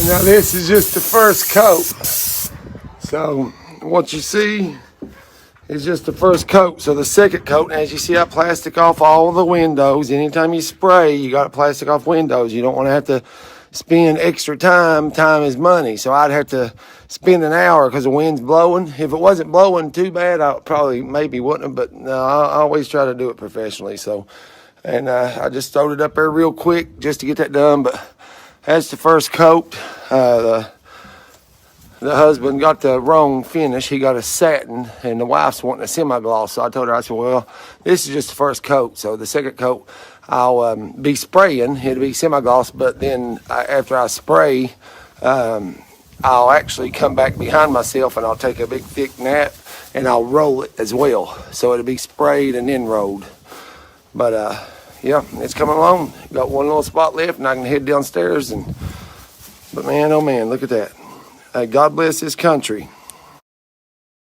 Now this is just the first coat. So what you see is just the first coat. So the second coat, as you see, I plastic off all the windows. Anytime you spray, you got to plastic off windows. You don't want to have to spend extra time. Time is money. So I'd have to spend an hour because the wind's blowing. If it wasn't blowing too bad, I probably maybe wouldn't have. But no, I always try to do it professionally. So, and I just throwed it up there real quick just to get that done. But that's the first coat. The husband got the wrong finish. He got a satin, and the wife's wanting a semi-gloss. So I told her, I said, well, this is just the first coat. So the second coat, I'll be spraying. It'll be semi-gloss, but then after I spray, I'll actually come back behind myself, and I'll take a big thick nap, and I'll roll it as well. So it'll be sprayed and then rolled. But, yeah, it's coming along. Got one little spot left, and I can head downstairs. But, man, oh, man, look at that. God bless this country.